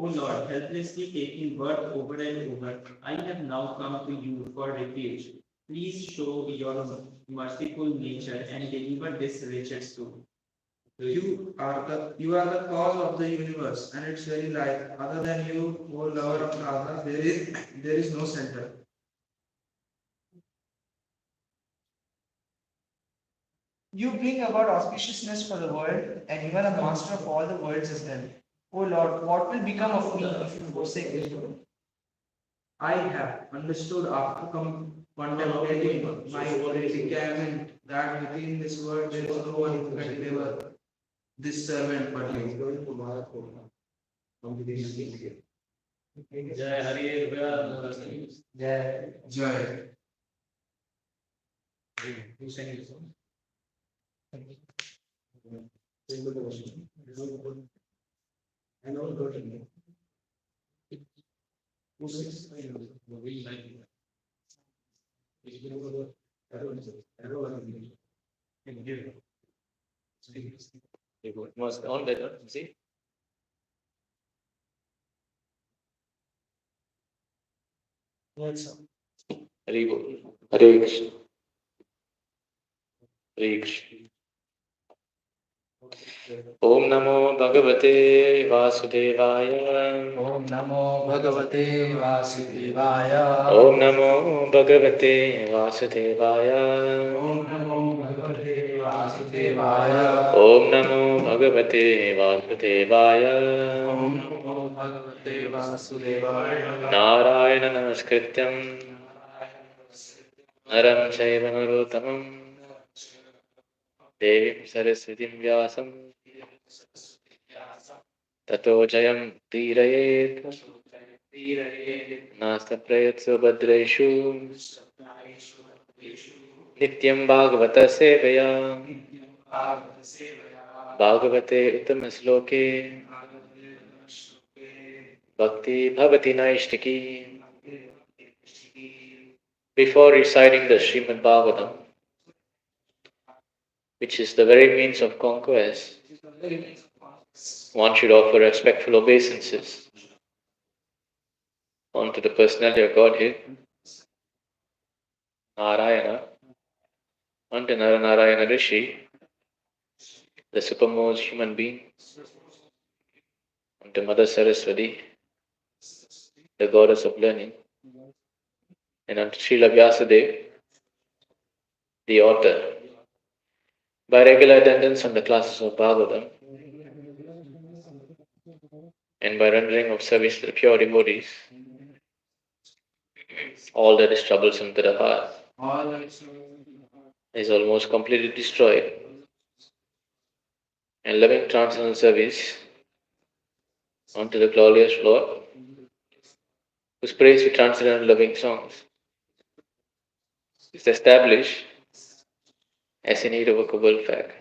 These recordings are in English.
O Lord, helplessly taking birth over and over, I have now come to you for refuge. Please show your merciful nature and deliver this wretched soul. You are the cause of the universe and its very life. Other than you, O lover of Radha, there is no center. You bring about auspiciousness for the world, and you are the master of all the worlds as well. O Lord, what will become of me if you forsake this world? I have understood after contemplating my predicament that within this world there is no one who can deliver this servant but you. जय हरि जय Jai. must on that see Hari बोल हरे कृष्ण हरे कृष्ण ओम नमो भगवते वासुदेवाय ओम नमो भगवते वासुदेवाय ओम नमो भगवते वासुदेवाय ओम नमो भगवते वासुदेवाय ओम नमो भगवते वासुदेवाय ओम नमो भगवते वासुदेवाय नारायण नमस्कृत्यं नरं चैव नरोत्तमं देवीं सरस्वतीं व्यासं ततो जयं तीरयेत् नास्तप्रयत्सु भद्रेषु नित्यं भागवत सेवया भागवते उत्तमश्लोके भक्ति भवति नैष्टिकी. Before reciting the Srimad Bhagavatam, which is the very means of conquest, one should offer respectful obeisances unto the personality of Godhead, Narayana, unto Naranarayana Rishi, the supermost human being, unto Mother Saraswati, the goddess of learning, and unto Srila Vyasadeva, the author. By regular attendance on the classes of Bhagavatam, and by rendering of service to the pure devotees, all that is troublesome to the heart is almost completely destroyed. And loving transcendental service unto the glorious Lord, whose praise with transcendental loving songs is established as an irrevocable fact.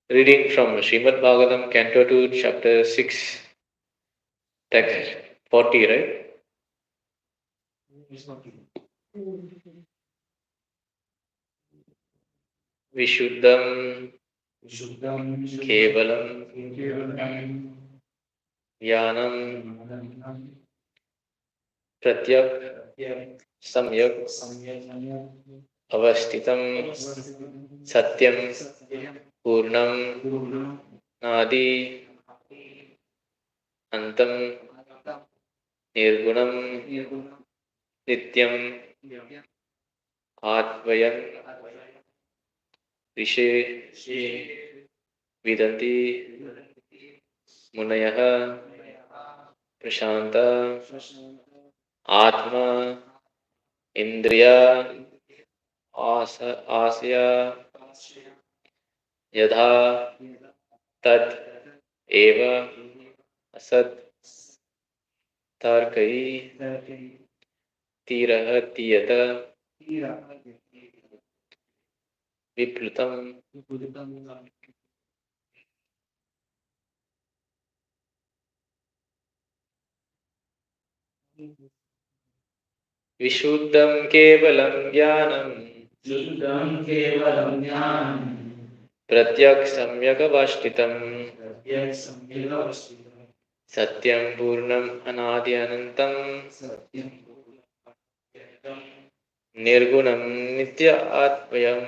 Reading from Srimad Bhagavatam, Canto 2, Chapter 6, Text 40, right? Vishuddham Kevalam Jnanam प्रत्यक सम्यक अवस्थितम सत्यम पूर्णम नादि अंतम निर्गुणम नित्यम आद्वयम् ऋषे विदन्ति मुनयः प्रशांत आत्मा इंद्रिया आसय यथा तत् एव असत् तर्कै तीरहतीयत विप्लुतम् विशुद्धं केवलं ज्ञानं प्रत्यक् सम्यगवस्थितं सत्यं पूर्णम् अनादि अनन्तं निर्गुणं नित्य अद्वयम्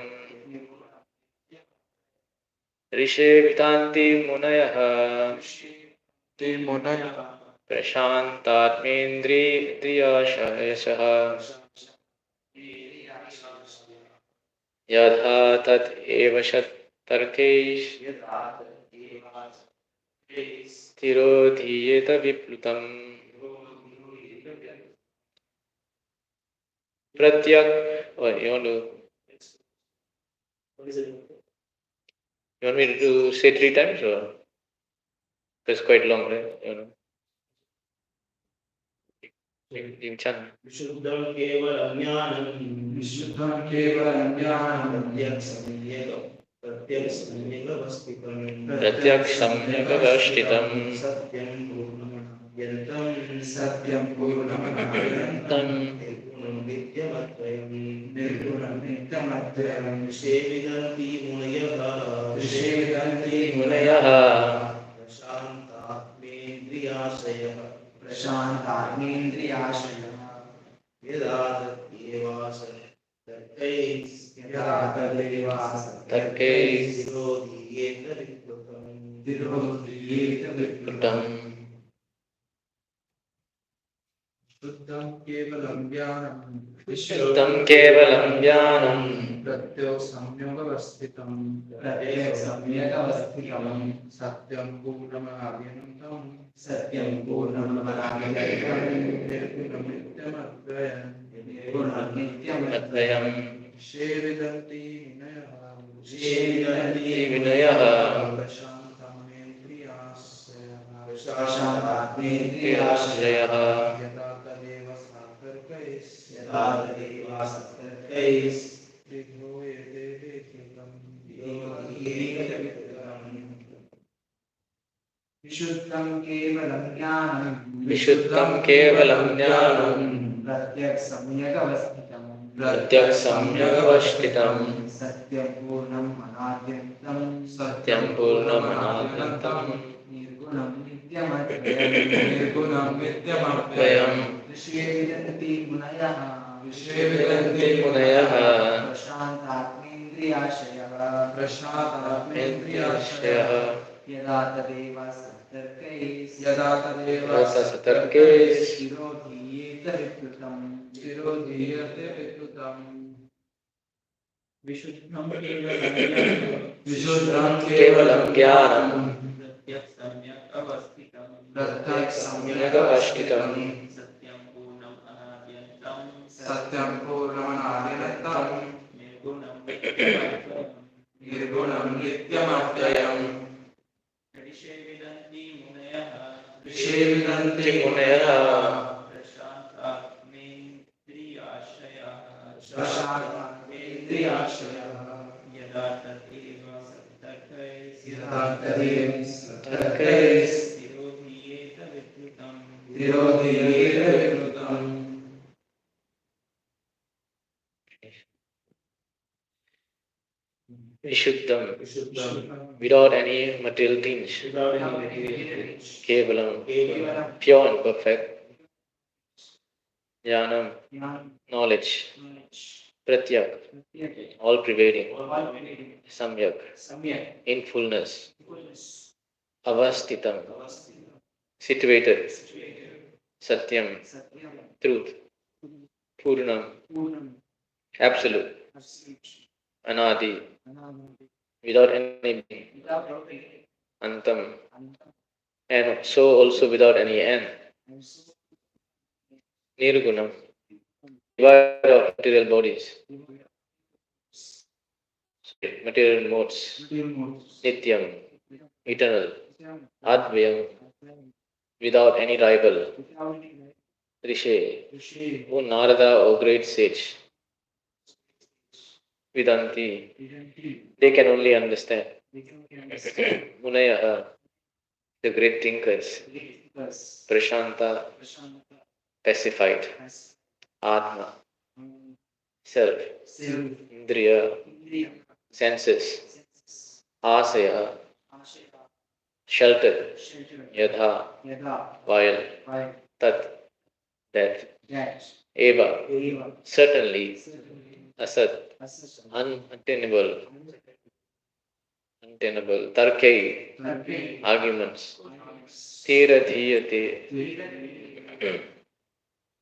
ऋषे विदान्ति मुनयः प्रशान्तात्मेन्द्रियाशयशः यथा तत् एव स्थिरोधीयेत विप्लुतम् प्रत्यक you want me to say 3 times or it's quite long, right? You can. विशुद्धं केवलं ज्ञानं प्रत्यक् सम्यगवस्थितं सत्यं पूर्णमनाद्यन्तं निर्गुणं नित्यमद्वयं सेविदन्ति मुनयः प्रशान्तात्मेन्द्रियाशयः यदा तर्कैः तिरोधीयेत विप्लुतम् शुद्धं केवलं ज्ञानं प्रत्यक् सम्यगवस्थितं सत्यं पूर्णमनाद्यन्तं निर्गुणं नित्यमद्वयम् सेविदन्ति विनयः प्रशान्तात्मेन्द्रियाश्रयः यदा तदेव विशुद्धं केवलं ज्ञानं प्रत्यक् सम्यगवस्थितं सत्यं पूर्णम् अनाद्यन्तं निर्गुणं नित्यमद्वयम् ऋषे विदन्ति मुनयः प्रशान्तात्मेन्द्रियाशयः यदा तदेव सतर्कैः स्थिरोधीयते विप्लुतम् विशुद्धं केवलं ज्ञानं प्रत्यक् सम्यगवस्थितं सत्यं पूर्णमनाद्यन्तं निर्गुणं नित्यमद्वयम् ऋषे विदन्ति मुनयः प्रशान्तात्मेन्द्रियाश्रयः यदा तदेव सतर्कैः स्थिरोधीयेत विप्लुतम् Vishuddham, without any material things. Kevalam, pure and perfect. Jnanam, Jnanam, knowledge, knowledge, Pratyak, Pratyek, all prevailing, all pervading, Samyak, Samyak, in fullness, fullness, Avastitam, Avasthita, situated, situated, Satyam, Satyam, truth, Purnam, Purnam, absolute, absolute, Anadi, Ananandi, without any beginning, without beginning, Antam, Anta, and so also without any end, and so Nirgunam, devoid of material bodies, material modes, material modes, Nityam, eternal, Satyam, Advyam, Satyam, without any rival, without any Rishe, Rishi, O Narada, O great sage, Vidanti, Vidanti, they can only understand. they can understand, Munaya, the great thinkers, plus, Prashanta, Prashanta, pacified, as, Atma, um, self, self, Indriya, Indriya, senses, senses, Asaya, Ashaya, sheltered, shelter, Yadha, Yada, while, by Tat, that, that, Eva, Eva, certainly, certainly, Asat, Asasa, unattainable, untenable, Tarkei, Tarpe, arguments, arguments, Tira Dhiyate, Tira,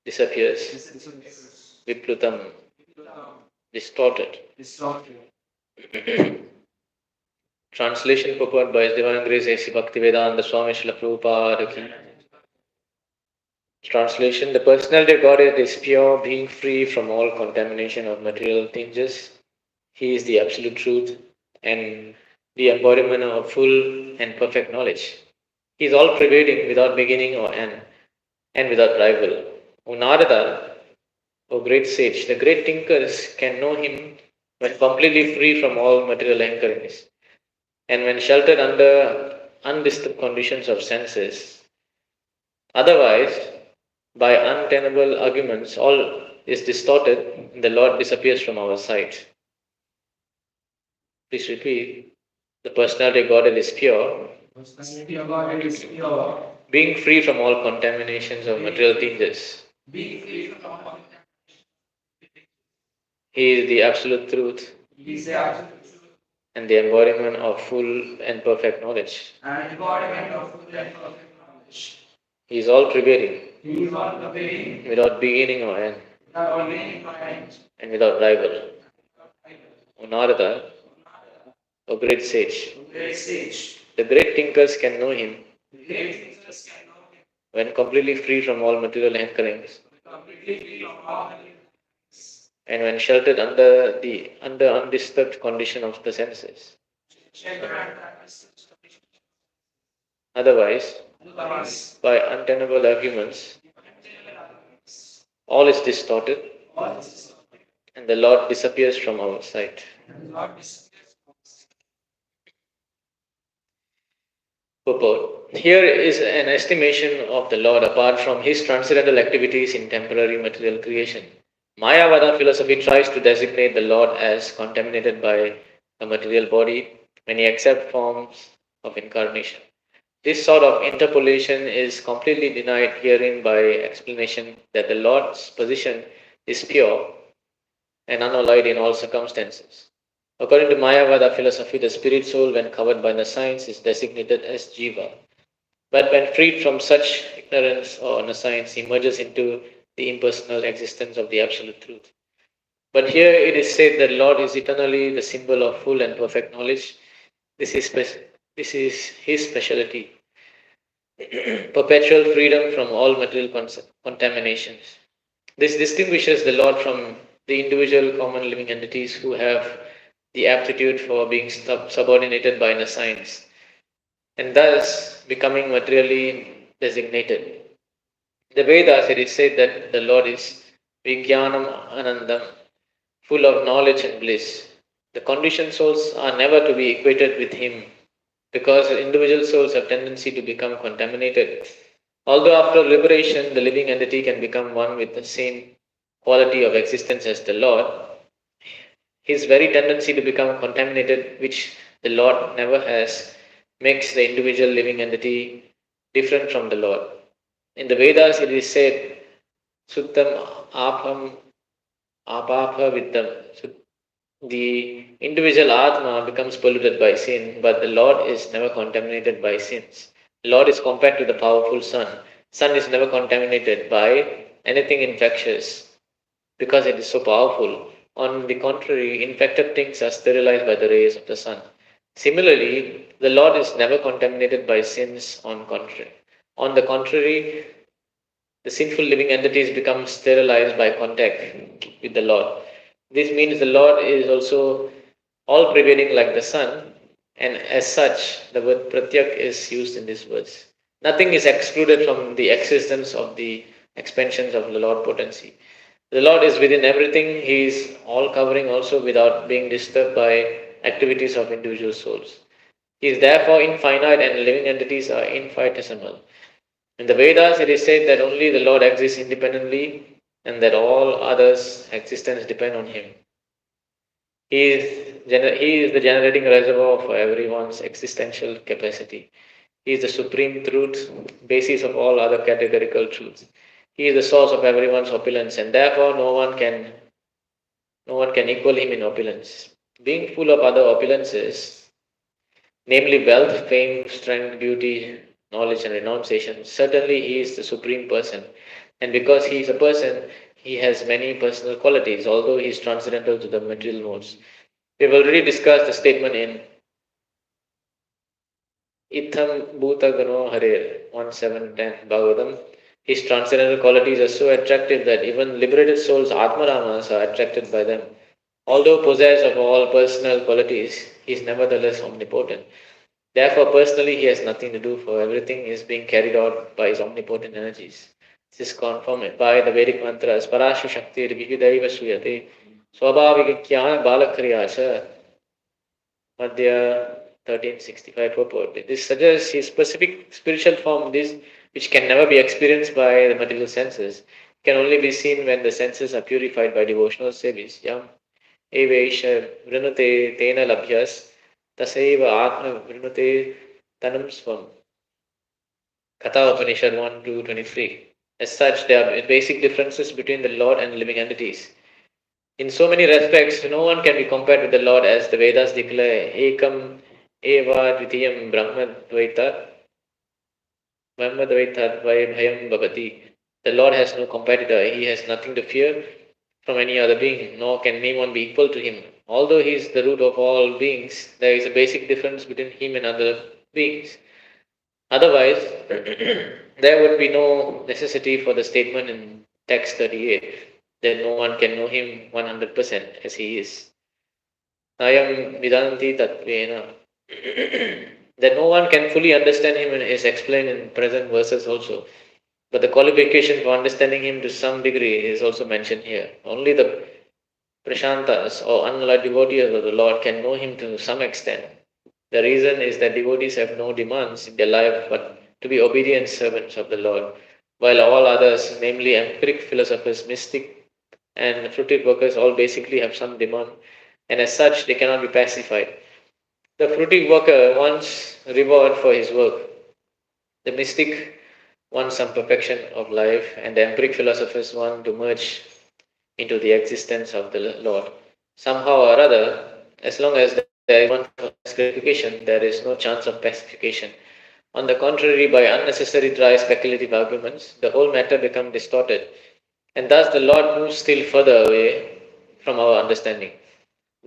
disappears, disappears, Viplutam, Vipulam, distorted. distorted, Translation purport by His Divine Grace A.C. Bhaktivedanta Swami Srila Prabhupada ki. Translation: the personality of Godhead is pure, being free from all contamination of material tinges. He is the absolute truth and the embodiment of full and perfect knowledge. He is all pervading, without beginning or end, and without rival. O Narada, O great sage, the great thinkers can know him when completely free from all material anchorings, and when sheltered under undisturbed conditions of senses. Otherwise, by untenable arguments, all is distorted, and the Lord disappears from our sight. Please repeat. The personality of Godhead is pure, personality of God is pure, being free from all contaminations of material tinges. being free from all, He is the absolute truth he is the absolute truth, and the embodiment of full and perfect knowledge. and embodiment of full and perfect knowledge. He is all pervading, He is all pervading, without beginning or end, without beginning or end, and without rival. O Narada, O great sage, great sage. the great thinkers can know him The great thinkers can know him, when completely free from all material anchorings, completely free from all things. and when sheltered under undisturbed condition of the senses. Shelter and practice. Otherwise, Otherwise, by untenable arguments, all is distorted, all is and the Lord disappears from our sight. and the Lord disappears. Purport. Here is an estimation of the Lord apart from his transcendental activities in temporary material creation. Mayavada philosophy tries to designate the Lord as contaminated by a material body when he accepts forms of incarnation. This sort of interpolation is completely denied herein by explanation that the Lord's position is pure and unalloyed in all circumstances. According to Mayavada philosophy, the spirit soul, when covered by the science, is designated as Jiva. But when freed from such ignorance or nescience, emerges into the impersonal existence of the Absolute Truth. But here it is said that Lord is eternally the symbol of full and perfect knowledge. This is His speciality, perpetual freedom from all material contaminations. This distinguishes the Lord from the individual common living entities who have the aptitude for being subordinated by nescience, and thus becoming materially designated. The Vedas, it is said that the Lord is Vijnanam Anandam, full of knowledge and bliss. The conditioned souls are never to be equated with Him because individual souls have tendency to become contaminated. Although after liberation, the living entity can become one with the same quality of existence as the Lord, his very tendency to become contaminated, which the Lord never has, makes the individual living entity different from the Lord. In the Vedas, it is said Suttam Apham Apapha Vittam. So the individual Atma becomes polluted by sin, but the Lord is never contaminated by sins. Lord is compared to the powerful sun. Sun is never contaminated by anything infectious because it is so powerful. On the contrary, infected things are sterilized by the rays of the sun. Similarly, the Lord is never contaminated by sins On the contrary, the sinful living entities become sterilized by contact with the Lord. This means the Lord is also all pervading like the sun, and as such, the word pratyak is used in these words. Nothing is excluded from the existence of the expansions of the Lord potency. The Lord is within everything, He is all covering also without being disturbed by activities of individual souls. He is therefore infinite and living entities are infinitesimal. In the Vedas, it is said that only the Lord exists independently and that all others' existence depend on Him. He is the generating reservoir for everyone's existential capacity. He is the supreme truth, basis of all other categorical truths. He is the source of everyone's opulence, and therefore no one can equal him in opulence. Being full of other opulences, namely wealth, fame, strength, beauty, knowledge, and renunciation, certainly he is the supreme person. And because he is a person, he has many personal qualities, although he is transcendental to the material modes. We've already discussed the statement in Itham Bhuta Gano Harer 1710 Bhagavatam. His transcendental qualities are so attractive that even liberated souls, Atmaramas, are attracted by them. Although possessed of all personal qualities, he is nevertheless omnipotent. Therefore, personally, he has nothing to do, for everything is being carried out by his omnipotent energies. This is confirmed by the Vedic mantras Parashu Shakti Vividaiva Suyate Swabhavika Jnana Balakriya Madhya 1365 purport. This suggests his specific spiritual form, this which can never be experienced by the material senses, can only be seen when the senses are purified by devotional service. Yam evaisha vrinute tena labhyas tasaiva atma vrinute tanam swam. Katha Upanishad 1 to 23. As such, there are basic differences between the Lord and living entities. In so many respects, no one can be compared with the Lord, as the Vedas declare, Ekam eva dvitiyam brahmadvaita bhayam bhavati. The Lord has no competitor, He has nothing to fear from any other being, nor can anyone be equal to Him. Although He is the root of all beings, there is a basic difference between Him and other beings. Otherwise, there would be no necessity for the statement in text 38 that no one can know Him 100% as He is. Ayam Vidanti Tatvena. That no one can fully understand him is explained in present verses also. But the qualification for understanding him to some degree is also mentioned here. Only the Prashantas or unalloyed devotees of the Lord can know him to some extent. The reason is that devotees have no demands in their life but to be obedient servants of the Lord, while all others, namely empiric philosophers, mystic, and fruitive workers, all basically have some demand, and as such they cannot be pacified. The fruitive worker wants reward for his work. The mystic wants some perfection of life, and the empiric philosophers want to merge into the existence of the Lord. Somehow or other, as long as there is one for gratification, there is no chance of pacification. On the contrary, by unnecessary dry speculative arguments, the whole matter becomes distorted, and thus the Lord moves still further away from our understanding.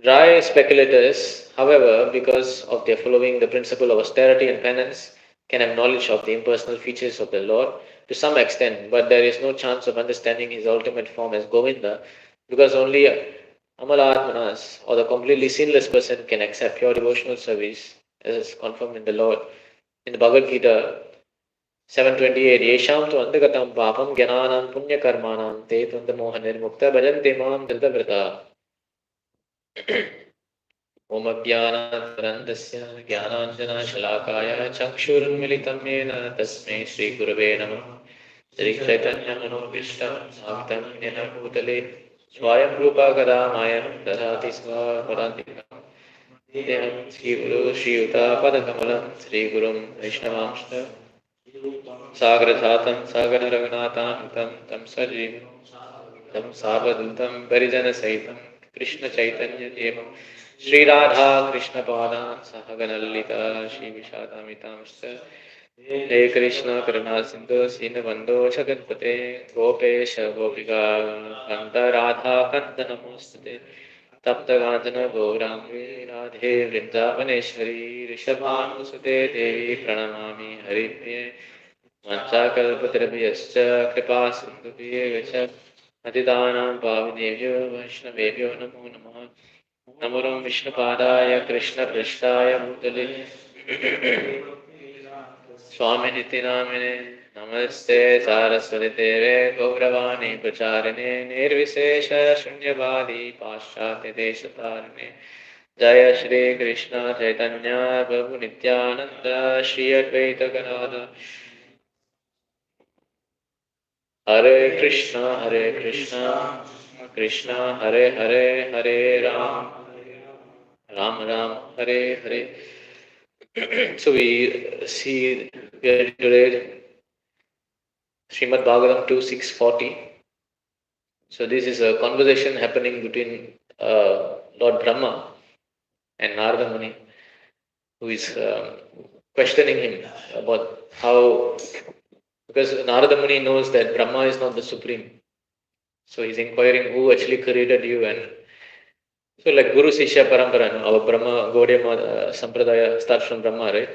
Dry speculators, however, because of their following the principle of austerity and penance, can have knowledge of the impersonal features of the Lord to some extent, but there is no chance of understanding his ultimate form as Govinda, because only Amalatmanas, or the completely sinless person, can accept pure devotional service, as is confirmed in the Lord. In the Bhagavad Gita 728, Yesham tu andagatam papam gyananam punya karmanam te tundamohanir mukta bhajante mam dhridavrata. ॐ अज्ञानान्तरन्दस्य ज्ञानाञ्जनशलाकाय चक्षुरुन्मिलितं येन तस्मै श्रीगुरवे नमः श्रीचैतन्यमनोभीष्टं स्थापितं येन भूतले स्वयं रूपा कदा मायं ददाति स्वपदान्तिकं देहं श्रीगुरु श्रीयुतापदकमलं श्रीगुरुं वैष्णवांश्च Sagrajatam Sagara Raghunatham Tam Sajivam Tam Savadutam Parijana Saitam Krishna Chaitanya Devam Sri Radha Krishna Pada Sahaganalita Shri Vishadamitamsta He Krishna Karuna Sindhu Sinabando Jagatpate Gopesha Gopika Kanta Radha Kanta Namostate Tapta Gajana Gaurangi Radhe Vrindavaneshwari Rishabhanusute Devi Pranamami Haripriye Vanchakalpatarabhyascha Kripa Sindhubhye Patitanam Pavanebhyo Vaishnavebhyo Namo Namaha Namo Vishnupadaya Krishna Prishtaya Bhutale Swami Nitinamine Namaste Saraswati Deve Gauravani Pracharine Nirvishesha Shunyavadi Paschatya Deshatarine Jaya Shri Krishna Chaitanya Prabhu Nityananda Shri Advaita Gadadhar Hare Krishna, Krishna Hare Hare, Hare Ram, Ram Ram, Hare Hare. So we are reading today Srimad Bhagavatam 2:640. So this is a conversation happening between Lord Brahma and Narada Muni, who is questioning him about how, because Narada Muni knows that Brahma is not the supreme. So he's inquiring who actually created you, and so like Guru Sishya Parampara, no? Our Brahma Gaudiya Sampradaya starts from Brahma, right?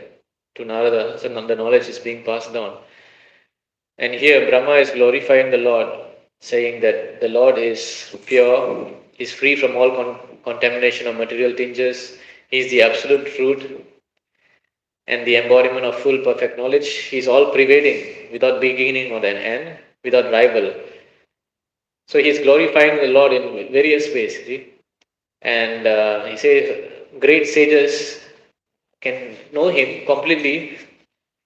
To Narada, so now the knowledge is being passed down. And here Brahma is glorifying the Lord, saying that the Lord is pure, is free from all contamination of material tinges, he is the absolute truth and the embodiment of full perfect knowledge. He is all pervading, without beginning or an end, without rival. So he is glorifying the Lord in various ways. See? And he says, great sages can know him completely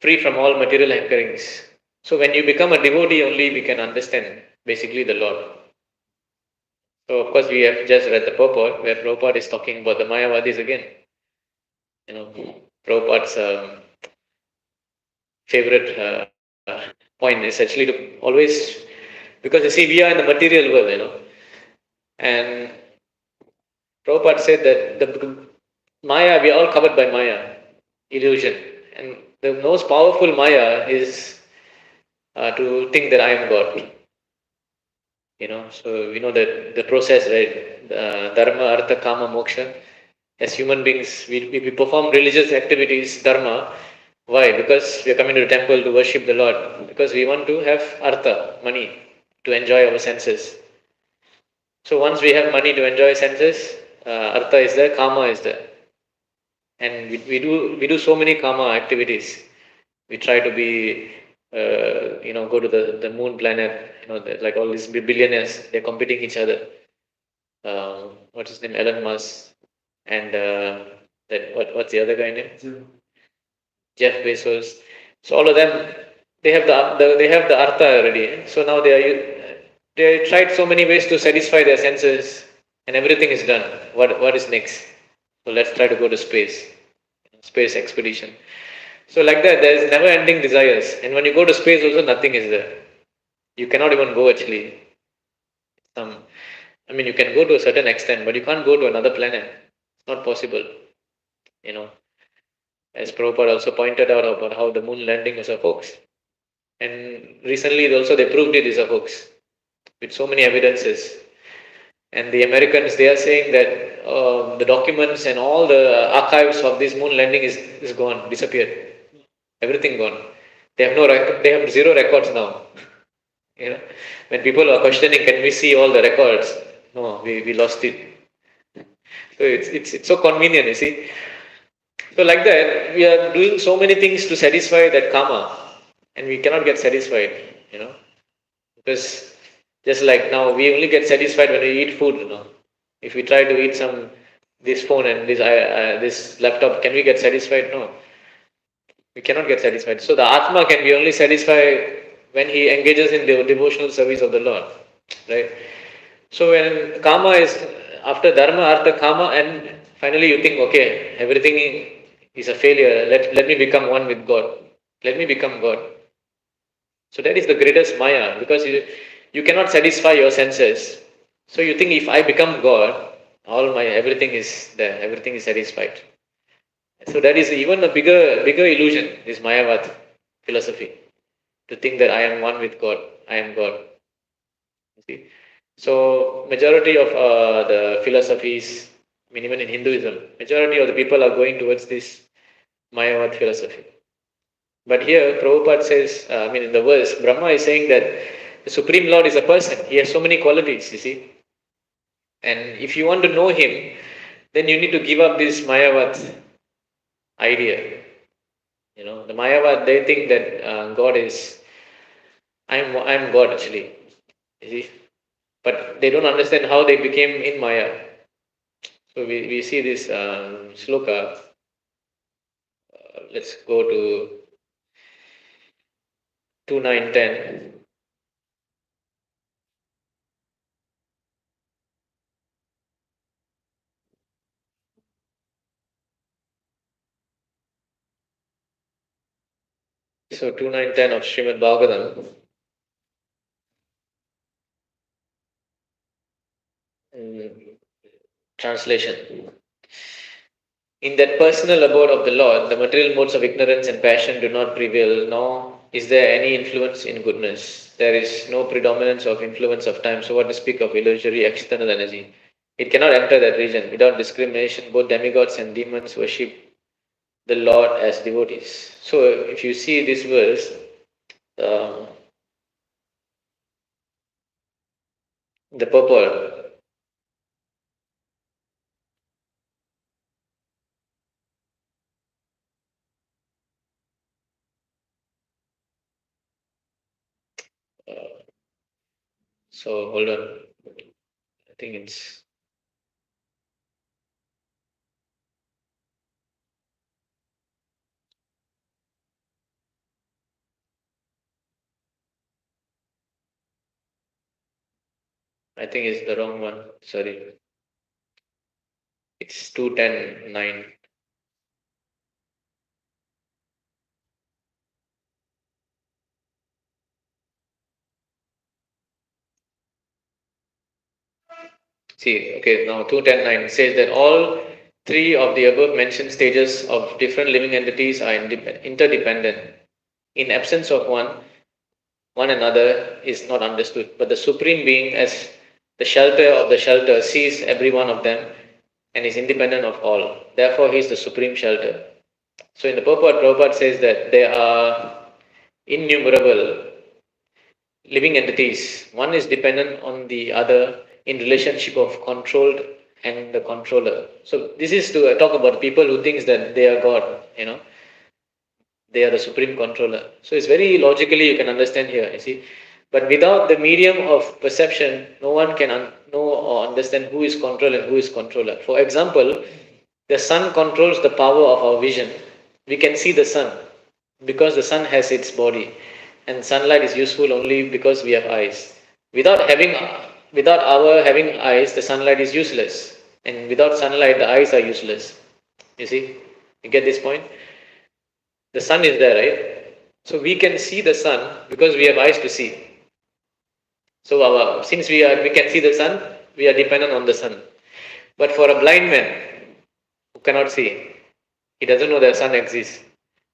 free from all material hankerings. So when you become a devotee only, we can understand basically the Lord. So of course we have just read the purport where Prabhupada is talking about the Mayavadis again. You know, Prabhupada's favorite point is actually to always, because you see we are in the material world, and Prabhupada said that the Maya, we are all covered by Maya, illusion. And the most powerful Maya is to think that I am God. So we know that the process, right? Dharma, Artha, Kama, Moksha. As human beings, we perform religious activities, Dharma. Why? Because we are coming to the temple to worship the Lord. Because we want to have Artha, money, to enjoy our senses. So once we have money to enjoy senses, Artha is there, Kama is there. And we do so many karma activities. We try to be, go to the moon planet. Like all these billionaires, they're competing each other. What's his name? Elon Musk, and what's the other guy name? Jeff Bezos. So all of them, they have they have the artha already. So now they tried so many ways to satisfy their senses, and everything is done. What is next? So let's try to go to space expedition. So like that, there is never-ending desires, and when you go to space, also nothing is there. You cannot even go actually. You can go to a certain extent, but you can't go to another planet. It's not possible. As Prabhupada also pointed out about how the moon landing is a hoax, and recently also they proved it is a hoax with so many evidences. And the Americans, they are saying that the documents and all the archives of this moon landing is gone, disappeared. Everything gone. They have no record. They have zero records now. When people are questioning, can we see all the records? No, we lost it. So it's so convenient, you see. So like that, we are doing so many things to satisfy that karma, and we cannot get satisfied. Because just like now, we only get satisfied when we eat food. If we try to eat this phone and this laptop, can we get satisfied? No, we cannot get satisfied. So the Atma can be only satisfied when he engages in the devotional service of the Lord, right? So when karma is after dharma, artha, kama, and finally you think, okay, everything is a failure. Let me become one with God. Let me become God. So that is the greatest Maya, because you cannot satisfy your senses. So you think if I become God, all my everything is there, everything is satisfied. So that is even a bigger illusion, this Mayavad philosophy, to think that I am one with God, I am God. You see? So majority of the philosophies, I mean even in Hinduism, majority of the people are going towards this Mayavad philosophy. But here Prabhupada says, I mean in the verse, Brahma is saying that the Supreme Lord is a person. He has so many qualities, you see. And if you want to know him, then you need to give up this Mayavad idea. You know, the Mayavad, they think that God is, I'm God actually. You see? But they don't understand how they became in Maya. So we see this sloka. Let's go to 2, 9, 10. So 2, 9, 10 of Srimad Bhagavatam. Translation. In that personal abode of the Lord, the material modes of ignorance and passion do not prevail, nor is there any influence in goodness. There is no predominance of influence of time, so what to speak of illusory external energy? It cannot enter that region. Without discrimination, both demigods and demons worship the Lord as devotees. So if you see this verse, uh, the purport, uh, so hold on, I think it's the wrong one. Sorry, it's 2:10:9. See, okay, now 2:10:9 says that all three of the above mentioned stages of different living entities are interdependent. In absence of one another is not understood. But the Supreme Being, as the shelter of the shelter, sees every one of them and is independent of all. Therefore, he is the supreme shelter. So, in the purport, Prabhupada says that there are innumerable living entities. One is dependent on the other in relationship of controlled and the controller. So this is to talk about people who thinks that they are God, they are the supreme controller. So it's very logically you can understand here, you see. But without the medium of perception, no one can know or understand who is controller and who is controller. For example, the sun controls the power of our vision. We can see the sun because the sun has its body, and sunlight is useful only because we have eyes. Without having, without our having eyes, the sunlight is useless, and without sunlight, the eyes are useless. You see, you get this point? The sun is there, right? So we can see the sun because we have eyes to see. So since we can see the sun, we are dependent on the sun. But for a blind man who cannot see, he doesn't know the sun exists.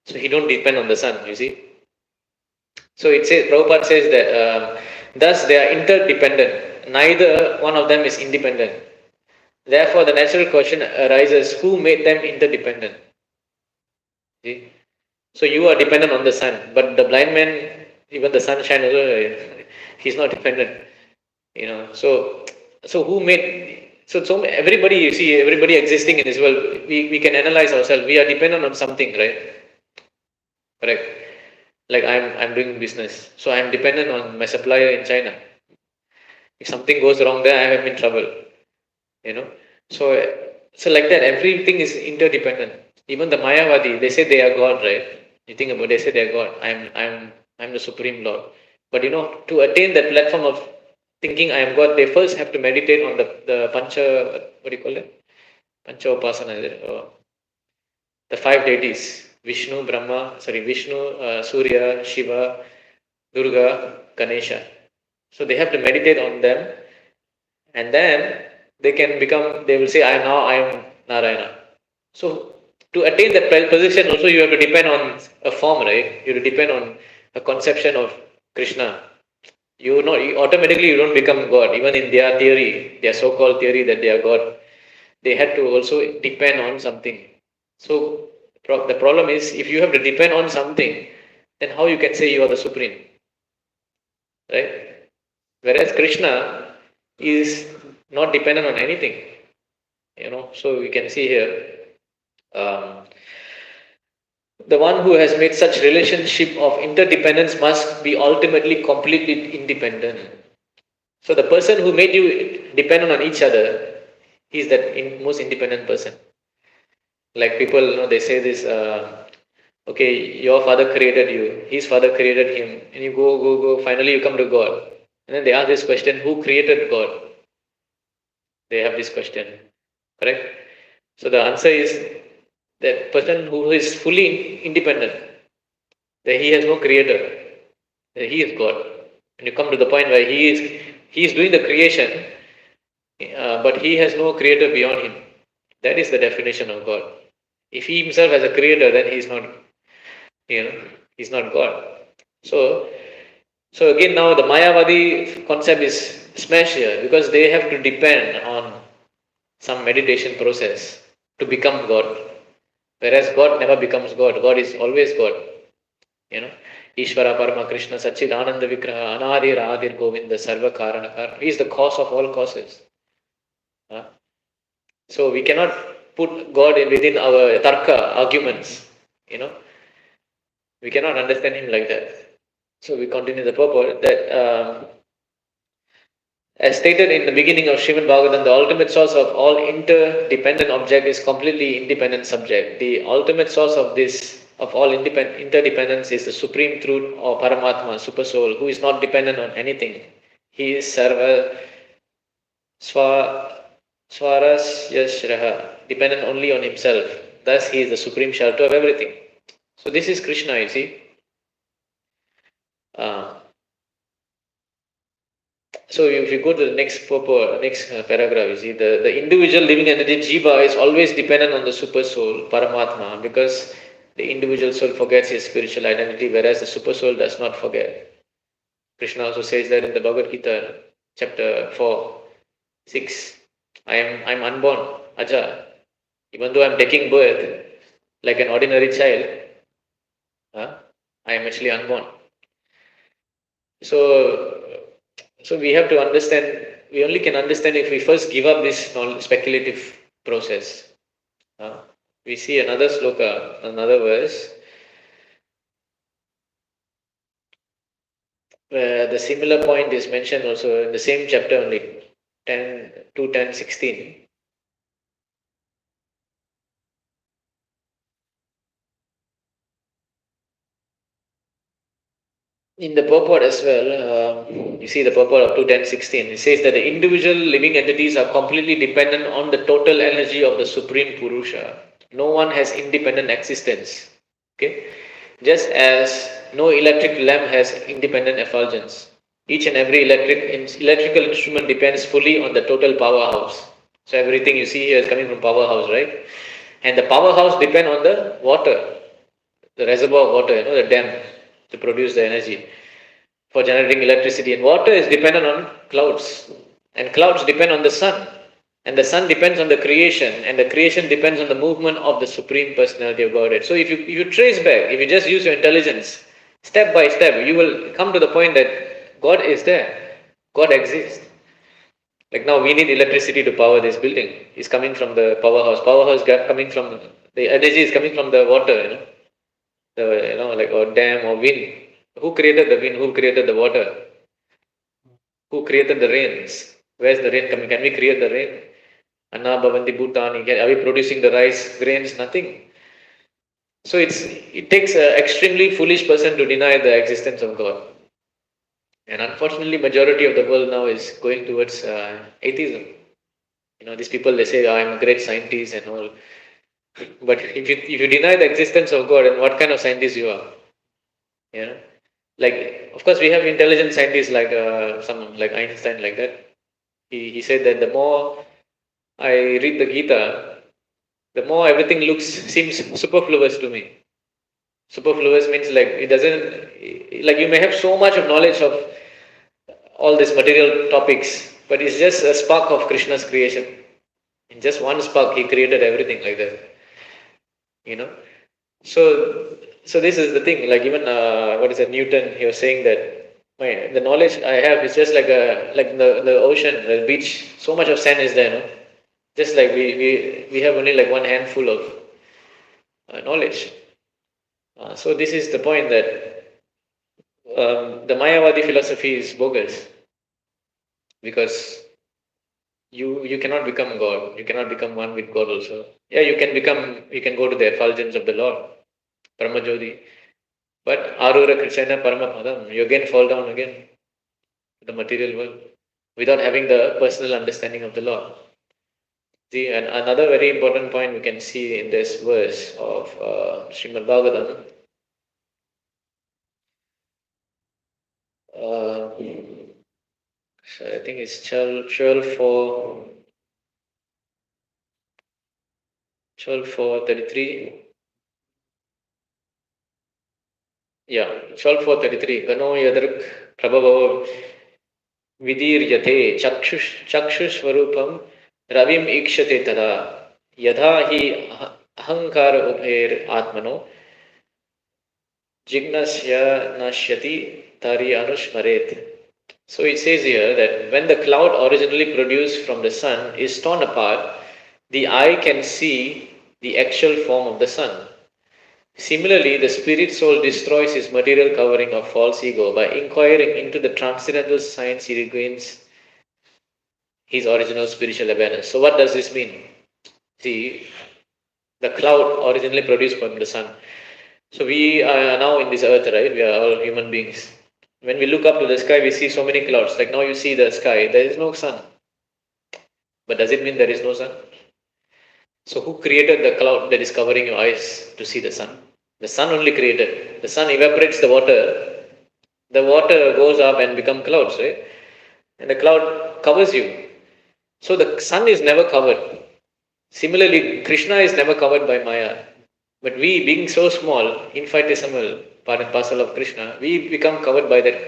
So he don't depend on the sun, you see. So it says, Prabhupada says that thus they are interdependent. Neither one of them is independent. Therefore, the natural question arises, who made them interdependent? See? So you are dependent on the sun, but the blind man, even the sunshine, he's not dependent. So who made? So everybody, you see, everybody existing in this world, we can analyze ourselves. We are dependent on something, right? Correct. Like I'm doing business, so I'm dependent on my supplier in China. If something goes wrong there, I am in trouble. You know, so so like that, everything is interdependent. Even the Mayavadi, they say they are God, right? You think about, they say they are God. I'm the supreme Lord. But to attain that platform of thinking I am God, they first have to meditate on the pancha. What do you call it? Pancha upasana. Is it? The five deities: Vishnu, Surya, Shiva, Durga, Ganesha. So they have to meditate on them, and then they can become. They will say, I am Narayana." So to attain that position, also you have to depend on a form, right? You have to depend on a conception of Krishna. Automatically you don't become God. Even in their theory, their so-called theory that they are God, they had to also depend on something. So the problem is, if you have to depend on something, then how you can say you are the supreme, right? Whereas Krishna is not dependent on anything, So we can see here, um, the one who has made such relationship of interdependence must be ultimately completely independent. So the person who made you dependent on each other, he is that most independent person. Like people, they say this. Okay, your father created you, his father created him, and you go. Finally, you come to God, and then they ask this question: Who created God? They have this question, correct? So the answer is that person who is fully independent, that he has no creator, that he is God. And you come to the point where he is doing the creation, but he has no creator beyond him. That is the definition of God. If he himself has a creator, then you know, he's not God. So, so again, now the Mayavadi concept is smashed here because they have to depend on some meditation process to become God. Whereas God never becomes God. God is always God. You know, Ishvara Parama Krishna Sachid Ananda Vigraha Anadir Adir Govinda Sarva Karana. He is the cause of all causes. So we cannot put God within our tarka arguments. You know, we cannot understand him like that. So we continue the purport that as stated in the beginning of Srimad Bhagavatam, the ultimate source of all interdependent object is completely independent subject. The ultimate source of this, of all interdependence, is the supreme truth or Paramatma, super soul, who is not dependent on anything. He is Sarva Swa Swarasya dependent only on himself. Thus, he is the supreme shelter of everything. So this is Krishna, you see. Uh, So if you go to the next paragraph, you see the individual living entity Jiva is always dependent on the super soul, Paramatma, because the individual soul forgets his spiritual identity, whereas the super soul does not forget. Krishna also says that in the Bhagavad Gita, chapter 4, 6. I'm unborn, Aja. Even though I'm taking birth like an ordinary child, I am actually unborn. So, so we have to understand. We only can understand if we first give up this speculative process. We see another sloka, another verse, where the similar point is mentioned also in the same chapter only, 10, 2, 10, 16. In the purport as well, you see the purport of 2:10:16. It says that the individual living entities are completely dependent on the total energy of the Supreme Purusha. No one has independent existence. Okay, just as no electric lamp has independent effulgence. Each and every electrical instrument depends fully on the total powerhouse. So everything you see here is coming from powerhouse, right? And the powerhouse depend on the water, the reservoir of water, the dam to produce the energy for generating electricity. And water is dependent on clouds, and clouds depend on the sun, and the sun depends on the creation, and the creation depends on the movement of the Supreme Personality of Godhead. So if you trace back, if you just use your intelligence, step by step, you will come to the point that God is there, God exists. Like now, we need electricity to power this building. It's coming from the powerhouse. Powerhouse coming from the energy is coming from the water. Like or dam or wind. Who created the wind? Who created the water? Who created the rains? Where's the rain coming? Can we create the rain? Anna Bhavanti Bhutani. Are we producing the rice, grains? Nothing. So it takes an extremely foolish person to deny the existence of God. And unfortunately, majority of the world now is going towards atheism. These people, they say, I'm a great scientist and all. But if you deny the existence of God, and what kind of scientist you are? Like, of course, we have intelligent scientists like someone like Einstein, like that. He said that the more I read the Gita, the more everything seems superfluous to me. Superfluous means like it doesn't, like you may have so much of knowledge of all these material topics, but it's just a spark of Krishna's creation. In just one spark, he created everything like that. You know. So this is the thing. Like even what is it? Newton. He was saying that the knowledge I have is just like the ocean, the beach. So much of sand is there. No? Just like we have only like one handful of knowledge. So this is the point that the Mayavadi philosophy is bogus because you cannot become God. You cannot become one with God also. Yeah, you can go to the effulgence of the Lord, Paramajodi. But Arura Krishna Paramapadam, you again fall down again to the material world without having the personal understanding of the Lord. See, and another very important point we can see in this verse of Srimad Bhagavatam. So I think it's 12:4:33. Yeah, 12:4:33. Gano yadruk prabhavo vidiryate chakshushvarupam ravim ikshate tada yadha hi ahankara ubher atmano jignasya nashyati tari anushmaret. So it says here that when the cloud originally produced from the sun is torn apart, the eye can see the actual form of the sun. Similarly, the spirit soul destroys his material covering of false ego by inquiring into the transcendental science. He regains his original spiritual awareness. So, what does this mean? See, the cloud originally produced from the sun. So, we are now in this earth, right? We are all human beings. When we look up to the sky, we see so many clouds. Like now, you see the sky, there is no sun. But does it mean there is no sun? So, who created the cloud that is covering your eyes to see the sun? The sun only created. The sun evaporates the water goes up and become clouds, right? And the cloud covers you. So the sun is never covered. Similarly, Krishna is never covered by Maya. But we, being so small, infinitesimal, part and parcel of Krishna, we become covered by that.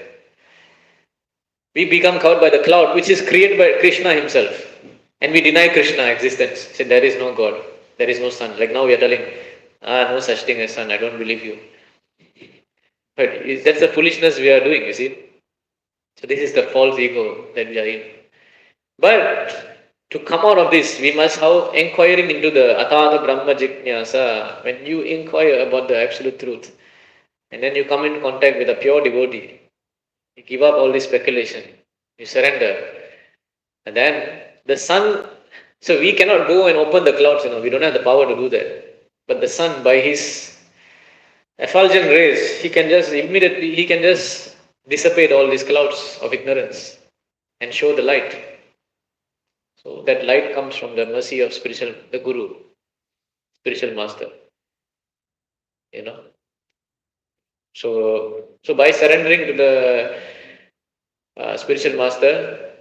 We become covered by the cloud, which is created by Krishna himself. And we deny Krishna existence. Say there is no God, there is no sun. Like now we are telling, no such thing as sun, I don't believe you. But that's the foolishness we are doing, you see. So this is the false ego that we are in. But to come out of this, we must have inquiring into the Atata Brahma Jijnasa. When you inquire about the absolute truth, and then you come in contact with a pure devotee, you give up all this speculation, you surrender, and then the sun. So we cannot go and open the clouds, we don't have the power to do that. But the sun, by his effulgent rays, he can just dissipate all these clouds of ignorance and show the light. So that light comes from the mercy of the Guru, spiritual master. So by surrendering to the spiritual master,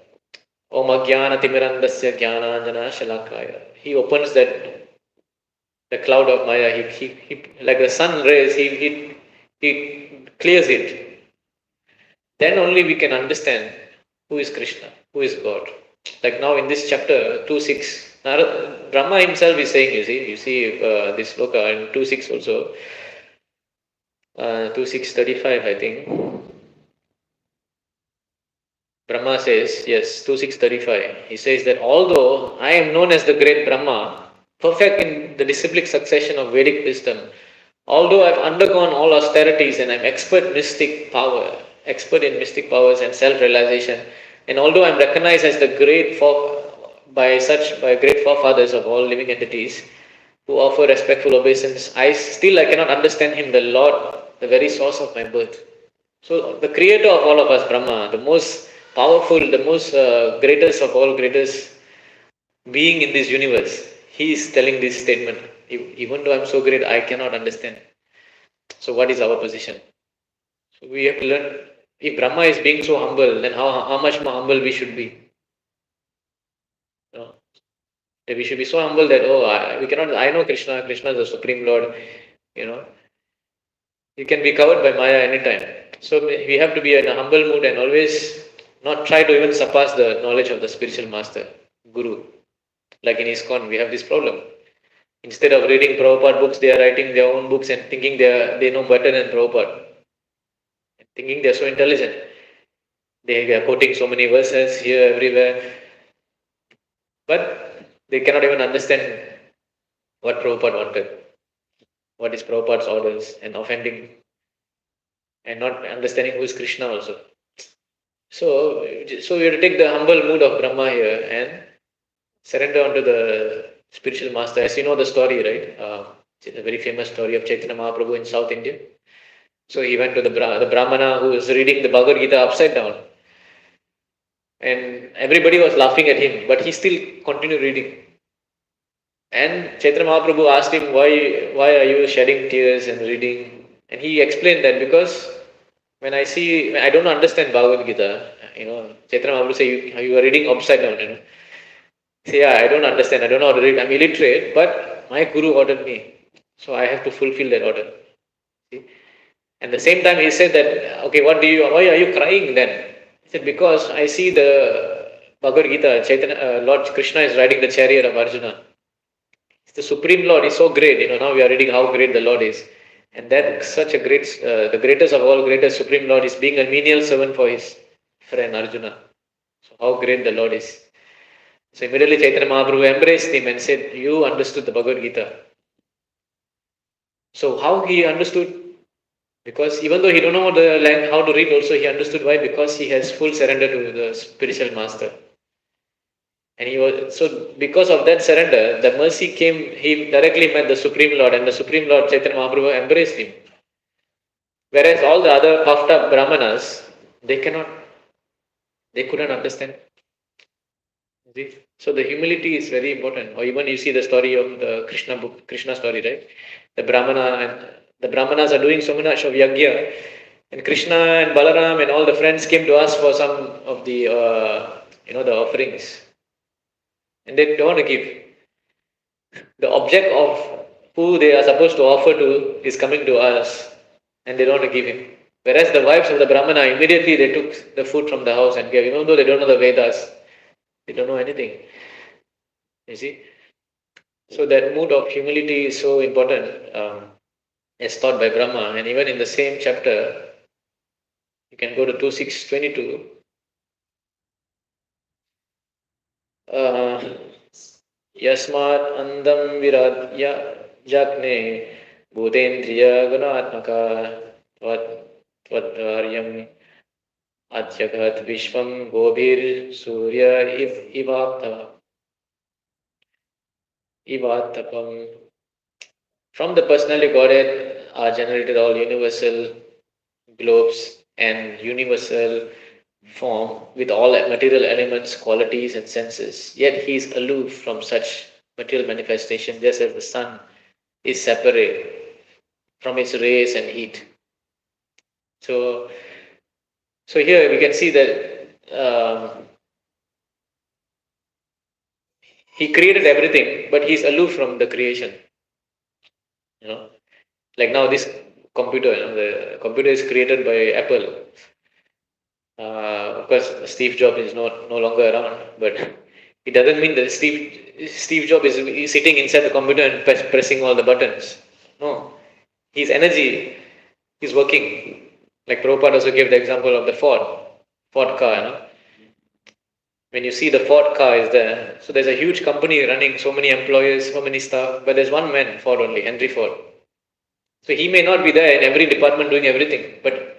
Om Ajnana Timirandasya Jnananjana Shalakaya, he opens the cloud of Maya. He like the sun rays, he clears it. Then only we can understand who is Krishna, who is God. Like now in this chapter 2.6, Brahma himself is saying, you see this sloka in 2.6 also, 2.6.35 I think. Brahma says, yes, 2.6.35, he says that although I am known as the great Brahma, perfect in the disciplic succession of Vedic wisdom, although I've undergone all austerities and I'm expert in mystic powers and self-realization, and although I'm recognized as the by great forefathers of all living entities who offer respectful obeisance, I cannot understand him, the Lord, the very source of my birth. So the creator of all of us, Brahma, the most powerful, the most greatest of all greatest being in this universe, he is telling this statement. Even though I'm so great, I cannot understand. So what is our position? So we have to learn. If Brahma is being so humble, then how much more humble we should be. You know, that we should be so humble that we cannot. I know Krishna. Krishna is the supreme Lord. You know, you can be covered by Maya anytime. So we have to be in a humble mood and always not try to even surpass the knowledge of the spiritual master, Guru. Like in ISKCON, we have this problem. Instead of reading Prabhupada books, they are writing their own books and thinking they know better than Prabhupada. Thinking they are so intelligent. They are quoting so many verses here, everywhere. But they cannot even understand what Prabhupada wanted, what is Prabhupada's orders, and offending and not understanding who is Krishna also. So we have to take the humble mood of Brahma here and surrender onto the spiritual master. As you know the story, right? It's a very famous story of Chaitanya Mahaprabhu in South India. So he went to the Brahmana who was reading the Bhagavad Gita upside down. And everybody was laughing at him, but he still continued reading. And Chaitanya Mahaprabhu asked him, why are you shedding tears and reading? And he explained that because when I don't understand Bhagavad Gita, Chaitanya Mahaprabhu say, you are reading upside down, Say, yeah, I don't understand, I don't know how to read, I'm illiterate, but my Guru ordered me, so I have to fulfill that order. See? And the same time he said that, okay, why are you crying then? He said, because I see the Bhagavad Gita, Lord Krishna is riding the chariot of Arjuna. The Supreme Lord is so great, now we are reading how great the Lord is. And that such a great, the greatest of all greatest Supreme Lord is being a menial servant for his friend Arjuna. So how great the Lord is. So immediately Chaitanya Mahaprabhu embraced him and said, you understood the Bhagavad Gita. So how he understood? Because even though he don't know how to read also, he understood why, because he has full surrender to the spiritual master. And because of that surrender, the mercy came, he directly met the Supreme Lord, and the Supreme Lord Chaitanya Mahaprabhu embraced him. Whereas all the other puffed up Brahmanas, they couldn't understand. See? So the humility is very important. Or even you see the story of the Krishna story, right? The Brahmanas are doing so much of yagya, and Krishna and Balaram and all the friends came to ask for some of the the offerings, and they don't want to give. The object of who they are supposed to offer to is coming to us, and they don't want to give him. Whereas the wives of the Brahmana, immediately they took the food from the house and gave, even though they don't know the Vedas, they don't know anything. You see? So that mood of humility is so important, as taught by Brahma. And even in the same chapter, you can go to 2.6.22. Yasmat andam viradya jakne bhutendriya gunatmaka tvat Atyagat Vishwam Gobhir Surya Ivatapam. From the personality Godhead are generated all universal globes and universal form with all material elements, qualities, and senses. Yet he is aloof from such material manifestation, just as the sun is separate from its rays and heat. So here we can see that he created everything, but he's aloof from the creation. Like now this computer, the computer is created by Apple. Of course, Steve Jobs is no longer around, but it doesn't mean that Steve Jobs is sitting inside the computer and pressing all the buttons. No, his energy is working. Like Prabhupada also gave the example of the Ford car. When you see the Ford car is there, so there's a huge company running, so many employees, so many staff, but there's one man, Ford only, Henry Ford. So he may not be there in every department doing everything, but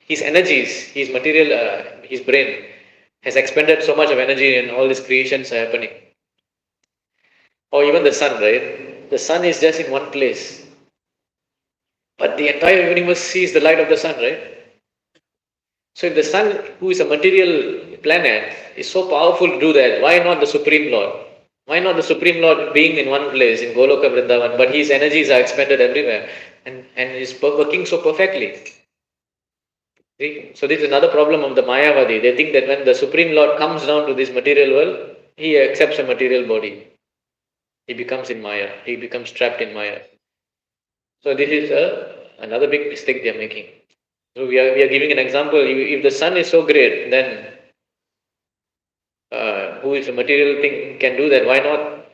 his energies, his material, his brain has expended so much of energy and all these creations are happening. Or even the sun, right? The sun is just in one place, but the entire universe sees the light of the sun, right? So if the sun, who is a material planet, is so powerful to do that, why not the Supreme Lord? Why not the Supreme Lord being in one place, in Goloka Vrindavan, but his energies are expended everywhere and is working so perfectly? See? So this is another problem of the Mayavadi. They think that when the Supreme Lord comes down to this material world, he accepts a material body. He becomes in Maya. He becomes trapped in Maya. So this is another big mistake they are making. So we are giving an example. If the sun is so great, then who is a material thing can do that? Why not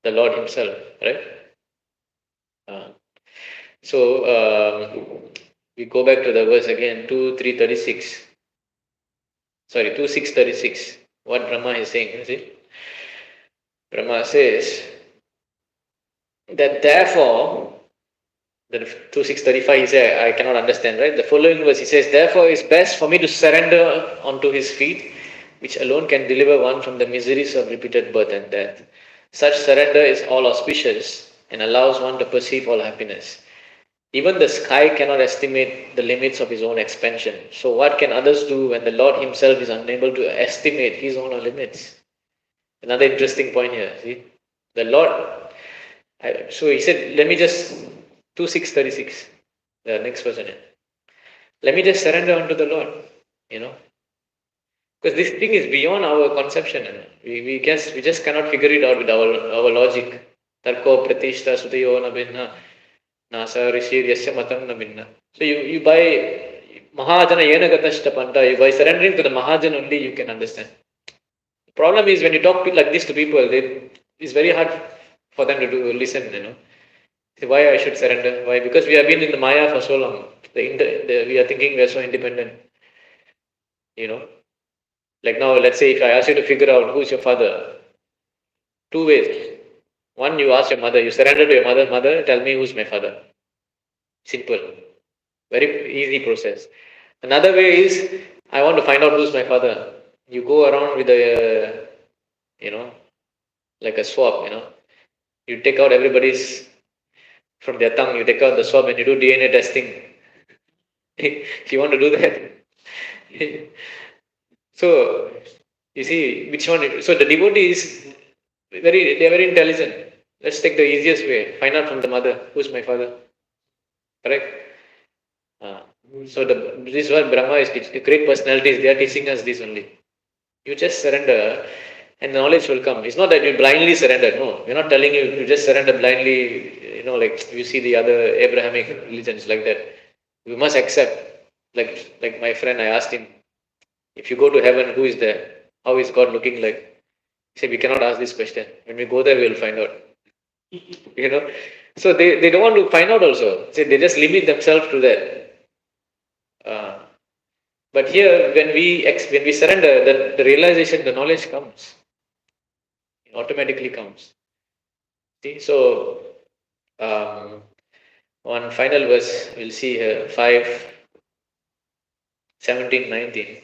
the Lord Himself, right? Uh, so we go back to the verse again, 2:3:36. Sorry, 2:6:36. What Brahma is saying, you see? Brahma says that therefore, the 2:6:35 he says, I cannot understand, right? The following verse he says, therefore it's best for me to surrender onto his feet, which alone can deliver one from the miseries of repeated birth and death. Such surrender is all auspicious and allows one to perceive all happiness. Even the sky cannot estimate the limits of his own expansion. So what can others do when the Lord himself is unable to estimate his own limits? Another interesting point here. See, the Lord. So he said, let me just 2:6:36. The next verse. Let me just surrender unto the Lord. You know, because this thing is beyond our conception. We just cannot figure it out with our logic. Tarko pratishta sutayo na binna nasa rishir yasya matam na binna. So you buy Mahajana Yenagatashta Panta, you by surrendering to the Mahajan only you can understand. The problem is when you talk like this to people, it's very hard for them to listen, you know. See, why I should surrender? Why? Because we have been in the Maya for so long. We are thinking we are so independent. You know. Like now, let's say if I ask you to figure out who's your father, two ways. One, you ask your mother, you surrender to your mother, mother, tell me who's my father. Simple. Very easy process. Another way is, I want to find out who's my father. You go around with a, like a swab, You take out everybody's, from their tongue, you take out the swab and you do DNA testing. If you want to do that. So, you see, which one? So the devotees, they're very intelligent. Let's take the easiest way. Find out from the mother, who's my father. Correct? So this is what Brahma is teaching. The great personalities, they are teaching us this only. You just surrender and knowledge will come. It's not that you blindly surrender. No, we're not telling you to just surrender blindly, like you see the other Abrahamic religions like that. You must accept. Like my friend, I asked him, if you go to heaven, who is there? How is God looking like? He said, we cannot ask this question. When we go there, we'll find out. So they don't want to find out also. So they just limit themselves to that. But here, when we surrender, the realization, the knowledge comes. It automatically comes. See, so one final verse we'll see here, 5:17-19.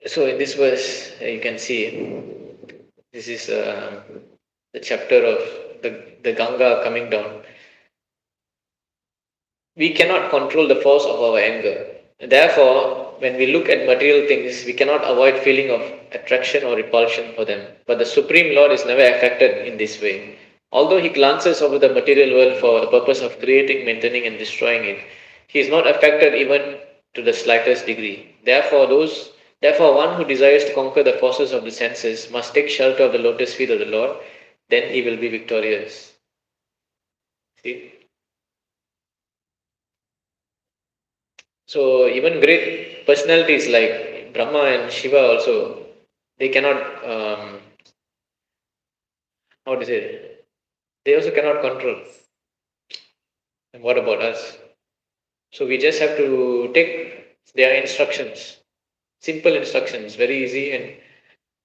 So in this verse, you can see this is the chapter of the Ganga coming down. We cannot control the force of our anger. Therefore, when we look at material things, we cannot avoid feeling of attraction or repulsion for them. But the Supreme Lord is never affected in this way. Although he glances over the material world for the purpose of creating, maintaining, and destroying it, he is not affected even to the slightest degree. Therefore, one who desires to conquer the forces of the senses must take shelter of the lotus feet of the Lord, then he will be victorious. See? So even great personalities like Brahma and Shiva also, they cannot, how to say, they also cannot control. And what about us? So we just have to take their instructions, simple instructions, very easy, and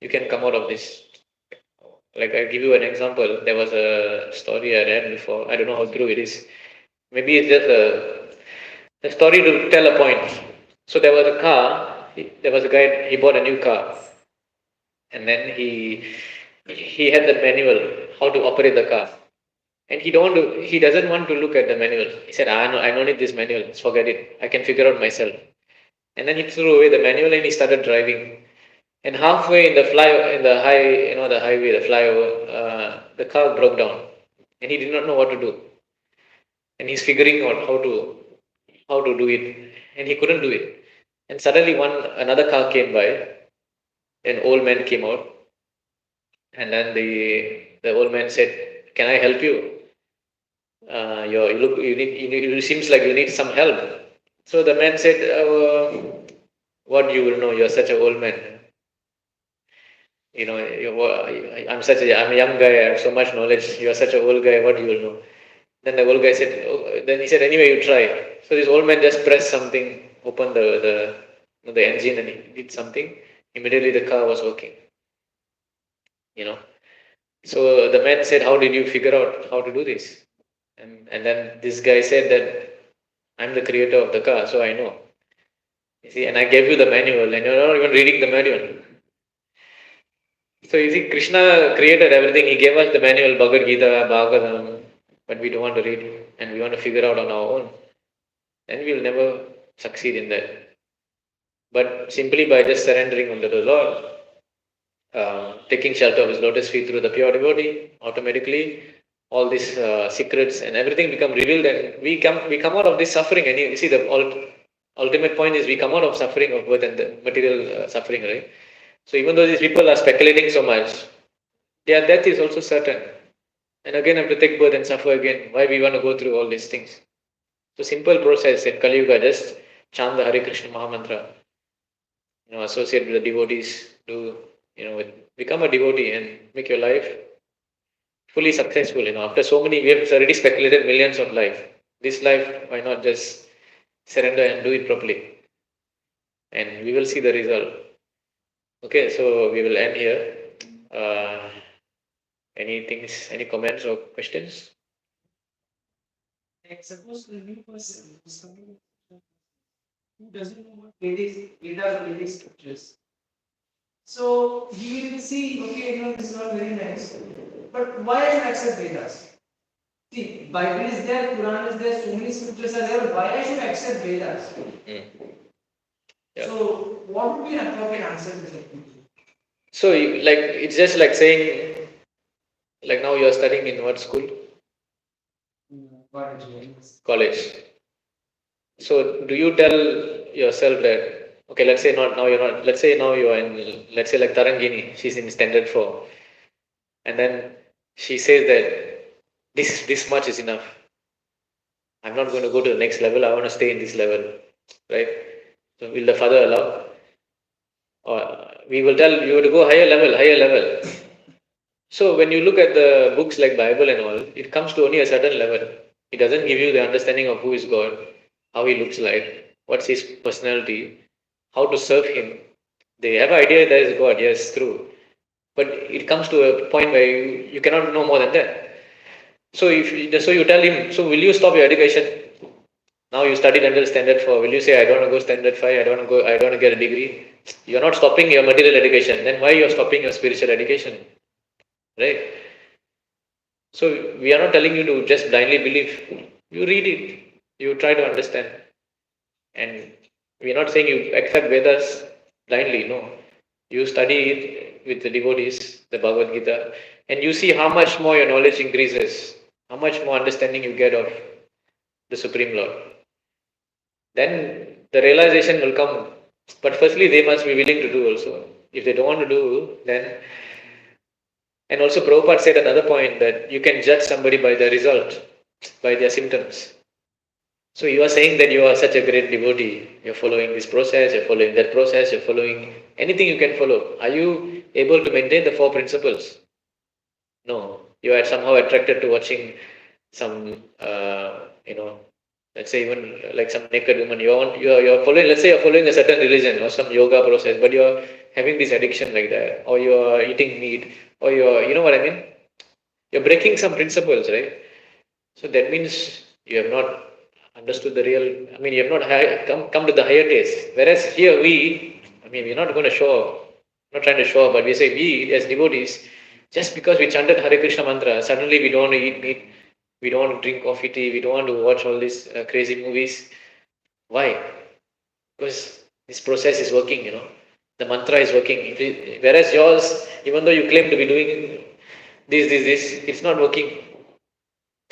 you can come out of this. Like I give you an example. There was a story I read before. I don't know how true it is. Maybe it's just a story to tell a point. So there was a car. There was a guy. He bought a new car, and then he had the manual how to operate the car, and he doesn't want to look at the manual. He said, I don't need this manual. Forget it. I can figure out myself. And then he threw away the manual and he started driving. And halfway in the the highway, the flyover, the car broke down, and he did not know what to do. And he's figuring out how to do it, and he couldn't do it. And suddenly, another car came by. An old man came out, and then the old man said, "Can I help you? You seems like you need some help." So the man said, "What you will know? You're such an old man. I'm a young guy. I have so much knowledge. You are such an old guy. What you will know?" Then the old guy said, then he said, "Anyway, you try." So this old man just pressed something, opened the engine, and he did something. Immediately the car was working. You know. So the man said, "How did you figure out how to do this?" And then this guy said that I'm the creator of the car, so I know. You see, and I gave you the manual, and you're not even reading the manual. So you see, Krishna created everything. He gave us the manual, Bhagavad Gita, Bhagavatam, but we don't want to read it, and we want to figure out on our own. Then we'll never succeed in that. But simply by just surrendering unto the Lord, taking shelter of His lotus feet through the pure devotee, automatically all these secrets and everything become revealed, and we come out of this suffering. And you see, the ultimate point is we come out of suffering of birth and the material suffering, right? So even though these people are speculating so much, their death is also certain. And again, have to take birth and suffer again. Why we want to go through all these things? So simple process in Kali Yuga, just chant the Hare Krishna Mahamantra. Associate with the devotees, become a devotee and make your life fully successful. After so many, we have already speculated millions of life. This life, why not just surrender and do it properly? And we will see the result. Okay, so we will end here. Any comments or questions? Like suppose the new person is coming who doesn't know what Vedas or Vedic scriptures. So he will see, okay, this is all very nice. But why I should accept Vedas? See, Bible is there, Quran is there, so many scriptures are there. Why I should accept Vedas? Mm. Yeah. So what would be an appropriate answer to that? So it's just like saying, like now you are studying in what school? College. So do you tell yourself that, okay, let's say not now you're not, let's say now you are in, let's say like Tarangini, she's in standard 4, and then she says that this much is enough. I'm not going to go to the next level. I want to stay in this level, right? So will the father allow? Or we will tell you to go higher level. So when you look at the books like Bible and all, it comes to only a certain level. It doesn't give you the understanding of who is God, how he looks like, what's his personality, how to serve him. They have an idea there is God, yes, true. But it comes to a point where you cannot know more than that. So you tell him, so will you stop your education? Now you studied until standard 4. Will you say, I don't want to go standard 5, I don't want to get a degree? You're not stopping your material education. Then why you're stopping your spiritual education? Right? So we are not telling you to just blindly believe. You read it. You try to understand. And we are not saying you accept Vedas blindly. No. You study it with the devotees, the Bhagavad Gita, and you see how much more your knowledge increases, how much more understanding you get of the Supreme Lord. Then the realization will come. But firstly, they must be willing to do also. If they don't want to do, then. And also, Prabhupada said another point that you can judge somebody by the result, by their symptoms. So you are saying that you are such a great devotee. You're following this process, you're following that process, you're following anything you can follow. Are you able to maintain the 4 principles? No. You are somehow attracted to watching some, let's say even like some naked woman. You're following, let's say you're following a certain religion or some yoga process, but you're having this addiction like that, or you're eating meat, or you know what I mean? You're breaking some principles, right? So that means you have not understood the real, you have not come to the higher taste. Whereas here we're not going to show off, not trying to show off, but we say we as devotees, just because we chanted Hare Krishna mantra, suddenly we don't want to eat meat, we don't want to drink coffee tea, we don't want to watch all these crazy movies. Why? Because this process is working, The mantra is working. Whereas yours, even though you claim to be doing this, it's not working.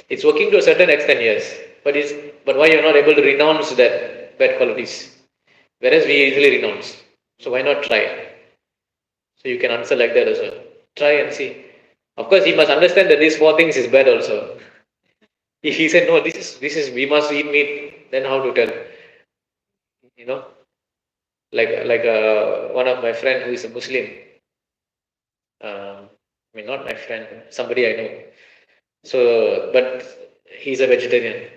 It's working to a certain extent, yes. But why you're not able to renounce that bad qualities? Whereas we easily renounce. So why not try? So you can answer like that as well. Try and see. Of course, he must understand that these four things is bad also. If he said no, this is we must eat meat, then how to tell? You know, like one of my friend who is a Muslim. I mean, not my friend, somebody I know. So, but he's a vegetarian,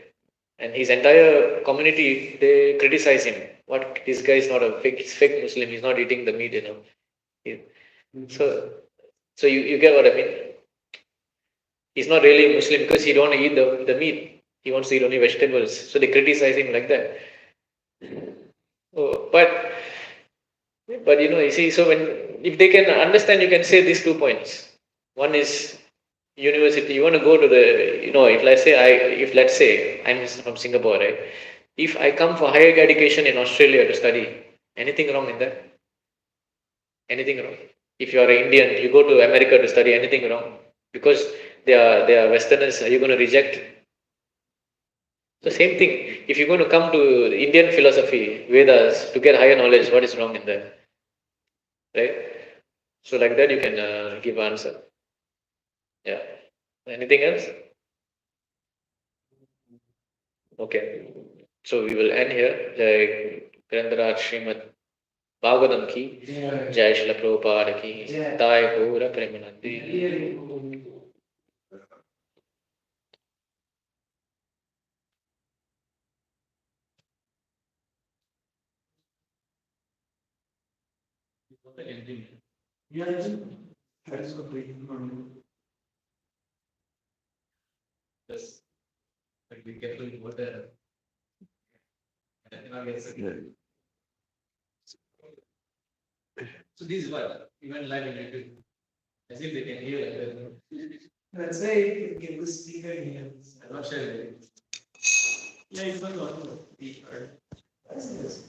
and his entire community they criticize him. What this guy is not a fake Muslim. He's not eating the meat. He- So, so you get what I mean? He's not really Muslim because he don't eat the meat. He wants to eat only vegetables. So they criticize him like that. Oh, but you see, so when if they can understand, you can say these 2 points. One is university. You want to go to the, if let's say I'm from Singapore, right? If I come for higher education in Australia to study, anything wrong in that? Anything wrong? If you are an Indian, you go to America to study, anything wrong? Because they are Westerners, are you going to reject? The same thing. If you're going to come to Indian philosophy, Vedas, to get higher knowledge, what is wrong in that? Right? So like that you can give answer. Yeah. Anything else? Okay. So we will end here. Jai Grandaraj Srimad Bhagavatam ki. Jai Shila Prabhupada ki. Jai Gaura Premanandi. Yeah, that is a great one. Yes. Like be careful what the so this is what even live in YouTube. As if they can hear like that. That's why you give the speaker here. I'm not sure. Yeah, it's not on. What is this?